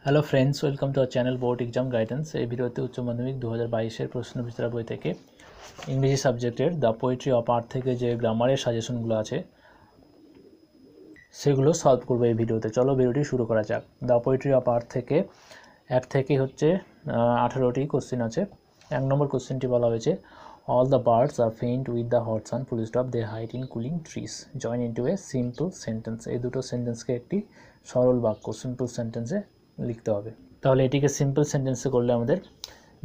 Hello friends, welcome to our channel board exam guidance. এই ভিডিওতে উচ্চ মাধ্যমিক 2022-এর প্রশ্নবিচিত্রা বই থেকে ইংরেজি সাবজেক্টের দ্য পোয়েট্রি অফ আর্ট থেকে যে গ্রামারের সাজেশনগুলো আছে সেগুলো সলভ করবো এই ভিডিওতে। চলো ভিডিওটি শুরু করা যাক। দ্য পোয়েট্রি অফ আর্ট থেকে এক থেকে হচ্ছে 18টি কোশ্চেন আছে। 1 নম্বর কোশ্চেনটি বলা হয়েছে, all the birds are faint with the hot sun full stop they hide in cooling trees join into a simple sentence. এই দুটো সেন্টেন্সকে একটি সরল বাক্য সিম্পল সেন্টেন্সে লিখতে হবে। তাহলে এটিকে সিম্পল সেন্টেন্সে করলে আমাদের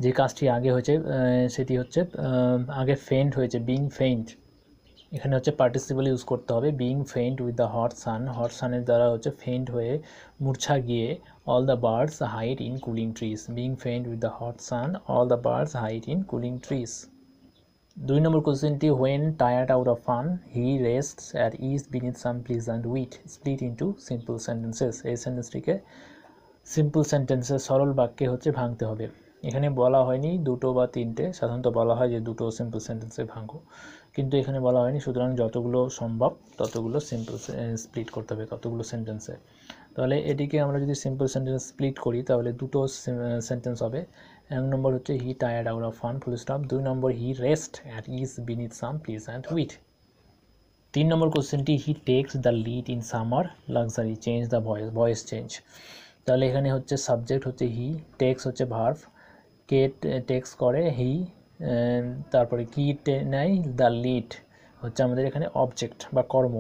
যে কাজটি আগে হয়েছে সেটি হচ্ছে আগে ফেইন্ট হয়েছে, বিং ফেইন্ট, এখানে হচ্ছে পার্টিসিপল ইউজ করতে হবে। Being faint with the hot sun, hot সানের দ্বারা হচ্ছে ফেইন্ট হয়ে মূর্ছা গিয়ে all the birds hide in cooling trees. Being faint with the hot sun, all the birds hide in cooling trees. 2 number কোশ্চেনটি, when tired out of fun he rests at ease beneath some pleasant weed split into simple sentences. এই সেন্টেন্সটিকে simple সেন্টেন্সে সরল বাক্যে হচ্ছে ভাঙতে হবে। এখানে বলা হয়নি দুটো বা তিনটে, সাধারণত বলা হয় যে দুটো সিম্পল সেন্টেন্সে ভাঙো, কিন্তু এখানে বলা হয়নি। সুতরাং যতগুলো সম্ভব ততগুলো সিম্পল স্প্লিট করতে হবে, ততগুলো সেন্টেন্সে। তাহলে এটিকে আমরা যদি সিম্পল সেন্টেন্স স্প্লিট করি তাহলে দুটো সেন্টেন্স হবে। 1 নম্বর হচ্ছে he tired out of fun full stop. 2 number he rest at ease beneath some pleasant weed. 3 number কোশ্চেনটি, he takes the lead in summer luxury change the voice change. তাহলে এখানে হচ্ছে subject হচ্ছে he, takes হচ্ছে verb, কে takes করে he, তারপরে কি নেয় দ্য লিড হচ্ছে আমাদের এখানে অবজেক্ট বা কর্ম।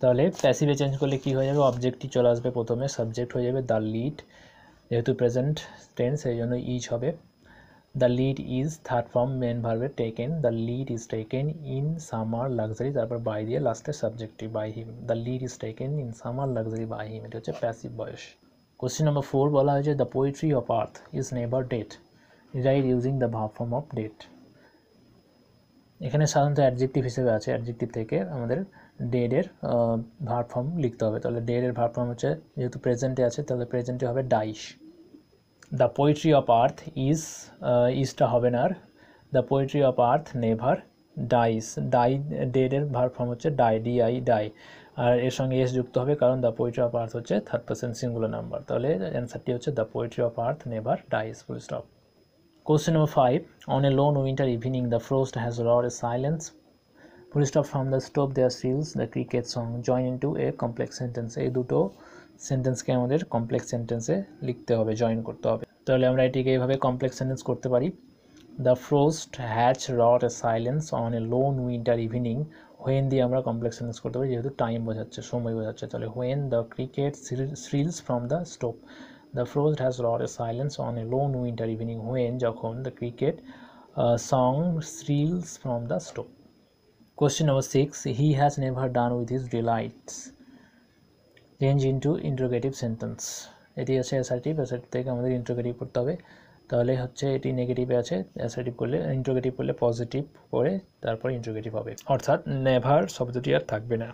তাহলে প্যাসিভে চেঞ্জ করলে কি হয়ে যাবে, অবজেক্টটি চলে আসবে প্রথমে, সাবজেক্ট হয়ে যাবে দ্য লিড, যেহেতু প্রেজেন্ট টেন্স এই জন্য ইজ হবে। The lead is third form main ভার্বের taken, the lead is taken in summer luxury, তারপর বাই দিয়ে লাস্টে সাবজেক্টটি by him. The lead is taken in summer luxury by him, এটা হচ্ছে প্যাসিভ ভয়েস। কোশ্চেন নম্বর 4 বলা হয়েছে, the poetry of earth is never dead write using the verb form of dead. এখানে সাধারণত অ্যাডজেক্টিভ হিসেবে আছে, অ্যাডজেক্টিভ থেকে আমাদের ডেডের ভার্ব ফর্ম লিখতে হবে। তাহলে ডেডের ভার্ব ফর্ম হচ্ছে, যেহেতু প্রেজেন্টে আছে তাহলে প্রেজেন্টে হবে dies. The poetry of earth ইজটা হবে না আর, the poetry of earth never dies. ডেডের ভার্ব ফর্ম হচ্ছে ডাই, ডিআই ডাই, আর এর সঙ্গে এস যুক্ত হবে কারণ দ্য পোয়েট্রি অফ আর্থ হচ্ছে থার্ড পারসন সিঙ্গুলার নাম্বার। তাহলে অ্যান্সারটি হচ্ছে the poetry of earth never dies full stop. Question number 5. On a lone winter evening, the frost has wrought a silence. Full stop. From the stop there steals the cricket song. Join into a complex sentence. এই দুটো সেন্টেন্সকে আমাদের complex সেন্টেন্সে লিখতে হবে, join করতে হবে। তাহলে আমরা এটিকে এইভাবে কমপ্লেক্স সেন্টেন্স করতে পারি। The frost has wrought a silence on a lone winter evening. When দিয়ে আমরা কমপ্লেক্স সেন্টেন্স করতে পারি, যেহেতু টাইম বোঝাচ্ছে, সময় বোঝাচ্ছে। তাহলে when the cricket shrills from the stop. The frost has wrought a silence on a lone winter evening when যখন the cricket song shrills from the stop. Question number 6. He has never done with his delights. Change into interrogative sentence. এটি আছে assertive, assertive থেকে আমাদের interrogative করতে হবে। তাহলে হচ্ছে এটি নেগেটিভে আছে, অ্যাসার্টিভ করলে, ইন্টারোগেটিভ করলে পজিটিভ করে তারপর ইন্টারোগেটিভ হবে, অর্থাৎ নেভার শব্দটি আর থাকবে না।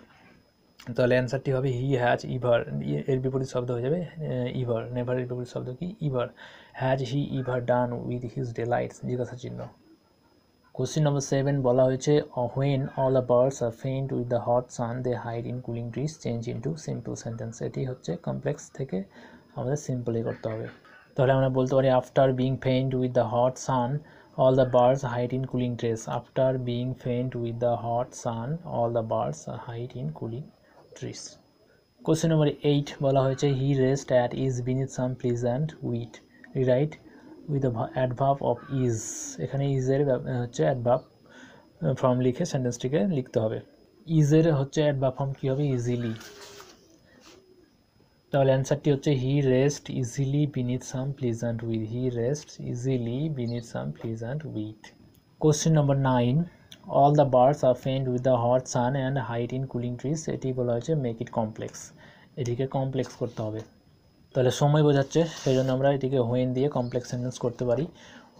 তাহলে অ্যান্সারটি হবে হি হ্যাজ ইভার, এর বিপরীত শব্দ হয়ে যাবে ইভার। নেভারের বিপরীত শব্দ কি, ever. Has he ever done with his delights, জিজ্ঞাসা চিহ্ন। কোশ্চেন নম্বর 7 বলা হয়েছে, when all the birds are faint with the hot sun they hide in cooling trees change into simple sentence. এটি হচ্ছে কমপ্লেক্স থেকে আমাদের সিম্পলই করতে হবে। তাহলে আমরা বলতে পারি, after being faint with the hot sun all the birds hide in cooling trees. After being faint with the hot sun all the birds hide in cooling trees. Question number 8 বলা হয়েছে, he rest at ease beneath some pleasant weed rewrite with the adverb of ease. এখানে ইজের হচ্ছে adverb form লিখে সেন্টেন্সটিকে লিখতে হবে। ইজের হচ্ছে adverb form কী হবে, ইজিলি। তাহলে অ্যান্সারটি হচ্ছে he rest easily beneath some pleasant with. He rest easily beneath some pleasant with. Question number 9. All the birds are faint with the hot sun and hide in cooling trees. এটি বলা হয়েছে make it complex, এটিকে complex করতে হবে। তাহলে সময় বোঝাচ্ছে, সেই জন্য আমরা এটিকে হোয়েন দিয়ে কমপ্লেক্স সেন্টেন্স করতে পারি।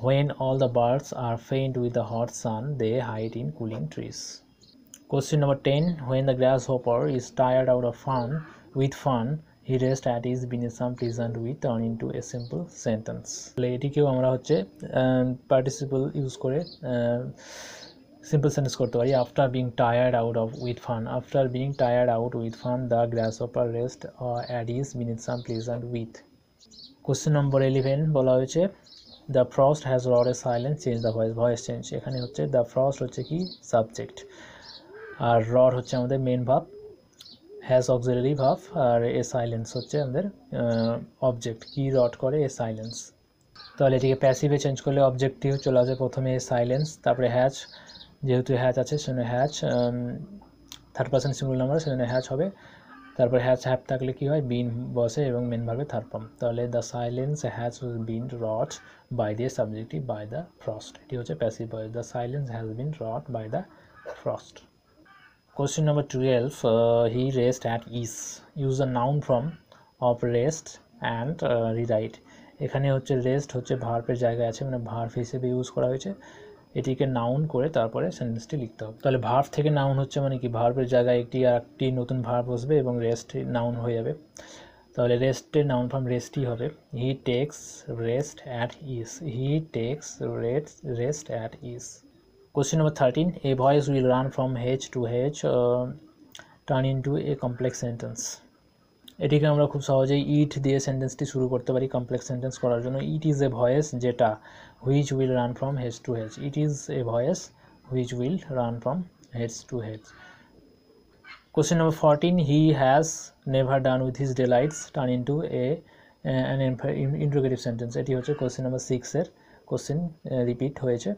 When all the birds are faint with the hot sun they hide in cooling trees. Question number 10. When the grasshopper is tired out of fun with fun he rest at ease beneath some pleasant with turn into a simple sentence. তাহলে এটিকেও আমরা হচ্ছে participle use করে simple sentence করতে পারি। After being tired out of with fun, after being tired out with fun the grass hopper rest at ease beneath some pleasant with question নম্বর 11 বলা হয়েছে the frost has rod A silence change the voice, voice change. এখানে হচ্ছে the frost হচ্ছে কি subject, আর rod হচ্ছে আমাদের main ভাব, has auxiliary ভাব, আর এ সাইলেন্স হচ্ছে আমাদের অবজেক্ট। কি রড করে? এ সাইলেন্স। তাহলে এটিকে প্যাসিভে চেঞ্জ করলে অবজেক্টটি চলে আসবে প্রথমে এ সাইলেন্স, তারপরে হ্যাজ, যেহেতু হ্যাজ আছে সেজন্য has, third person singular number সেজন্য হ্যাজ হবে। তারপর হ্যাজ হ্যাভ থাকলে কি হয়? বিন বসে এবং মেন ভার্বে থার্ড ফর্ম। তাহলে the silence has been rod by দিয়ে সাবজেক্টটি বাই দ্য ফ্রস্ট, এটি হচ্ছে passive voice. The silence has been rod by the frost. Question number 12, he rest at ease. Use the noun form of rest and rewrite. এখানে হচ্ছে rest হচ্ছে ভার্বের জায়গায় আছে, মানে ভার্ব হিসেবে ইউজ করা হয়েছে, এটিকে নাউন করে তারপরে সেন্টেন্সটি লিখতে হবে। তাহলে ভার্ব থেকে নাউন হচ্ছে মানে কি ভার্বের জায়গায় একটি নতুন ভার্ব বসবে এবং রেস্ট নাউন হয়ে যাবে। তাহলে রেস্টের নাউন ফর্ম রেস্টই হবে। He takes rest at is, he takes rest at is. Question number 13, a voice will run from H to H, turn into a complex sentence. এটিকে আমরা খুব সহজেই ইট দিয়ে সেন্টেন্সটি শুরু করতে পারি কমপ্লেক্স সেন্টেন্স করার জন্য। ইট ইজ এ ভয়েস যেটা which will run from hedge to hedge, it is a voice which will run from hedge to hedge. Question number 14, he has never done with his delights, turn into an interrogative sentence. এটি হচ্ছে question number 6 এর question, repeat হয়েছে।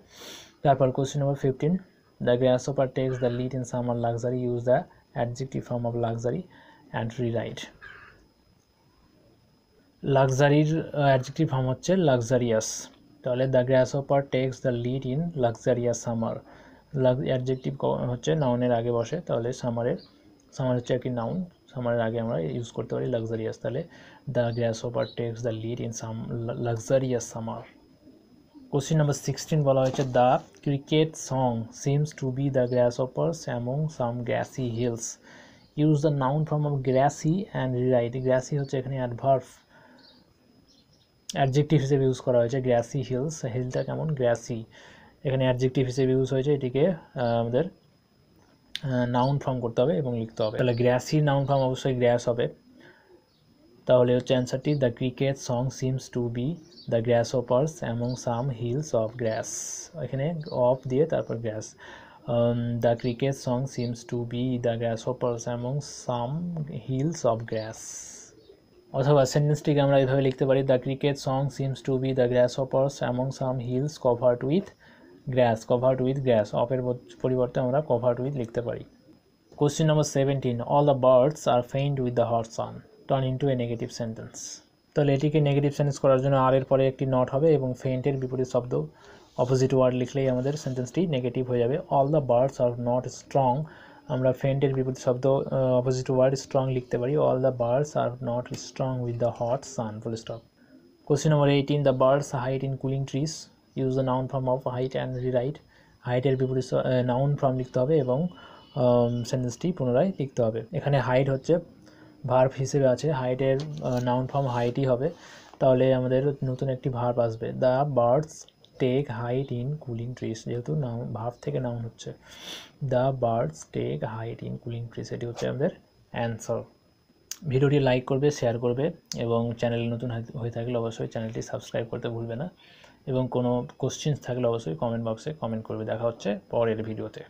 তারপর question number 15, the grasshopper takes the lead in summer luxury, use the adjective form of luxury and rewrite. লাক্সারির adjective form হচ্ছে luxurious. তাহলে the grasshopper takes the lead in luxurious summer, adjective হচ্ছে নাউনের আগে বসে, তাহলে সামার হচ্ছে একটি নাউন, সামারের আগে আমরা ইউজ করতে পারি লাক্সারিয়াস। তাহলে the grasshopper takes the lead in luxurious summer. Question number 16 বলা হয়েছে the cricket song seems to be the grasshoppers among some grassy hills, use the noun form of grassy and rewrite. Grassy হচ্ছে এখানে adverb, adjective হিসেবে use করা হয়েছে। Grassy hills, হিলটা কেমন? Grassy, এখানে adjective হিসেবে ইউজ হয়েছে, এটিকে আমাদের নাউন ফর্ম করতে হবে এবং লিখতে হবে। তাহলে গ্রাসি নাউন ফর্ম অবশ্যই গ্রাস হবে। তাহলে হচ্ছে অ্যান্সারটি the cricket song seems to be the grasshoppers among some hills of grass, এখানে অফ দিয়ে তারপর grass. The cricket song seems to be the grasshoppers among some hills of grass. অথবা সেন্টেন্সটিকে আমরা এইভাবে লিখতে পারি the cricket song seems to be the grasshoppers among some hills covered with grass, covered with grass, অফের পরিবর্তে আমরা covered with লিখতে পারি। Question number 17, all the birds are faint with the hot sun, turn into a negative sentence. তাহলে এটিকে negative sentence করার জন্য আর এর পরে একটি নট হবে এবং ফেইন্টের বিপরীত শব্দ অপোজিট ওয়ার্ড লিখলেই আমাদের সেন্টেন্সটি নেগেটিভ হয়ে যাবে। All the birds are not strong, আমরা ফেইন্টের বিপরীত শব্দ অপোজিট ওয়ার্ড স্ট্রং লিখতে পারি। All the birds are not strong with the hot sun, full stop. Question number 18, the birds hide in cooling trees, use the noun form of hide and rewrite. হাইটের বিপরীত noun form লিখতে হবে এবং সেন্টেন্সটি পুনরায় লিখতে হবে। এখানে হাইট হচ্ছে ভার্ব হিসেবে আছে, হাইটের নাউন ফর্ম হাইটই হবে। তাহলে আমাদের নতুন একটি ভার্ব আসবে, the birds take hide in cooling trees, যেহেতু নাউন ভার্ব থেকে নাউন হচ্ছে। The birds take hide in cooling trees, এটি হচ্ছে আমাদের অ্যান্সার। ভিডিওটি লাইক করবে, শেয়ার করবে এবং চ্যানেলে নতুন হয়ে থাকলে অবশ্যই চ্যানেলটি সাবস্ক্রাইব করতে ভুলবে না এবং কোনো কোশ্চেন্স থাকলে অবশ্যই কমেন্ট বক্সে কমেন্ট করবে। দেখা হচ্ছে পরের ভিডিওতে।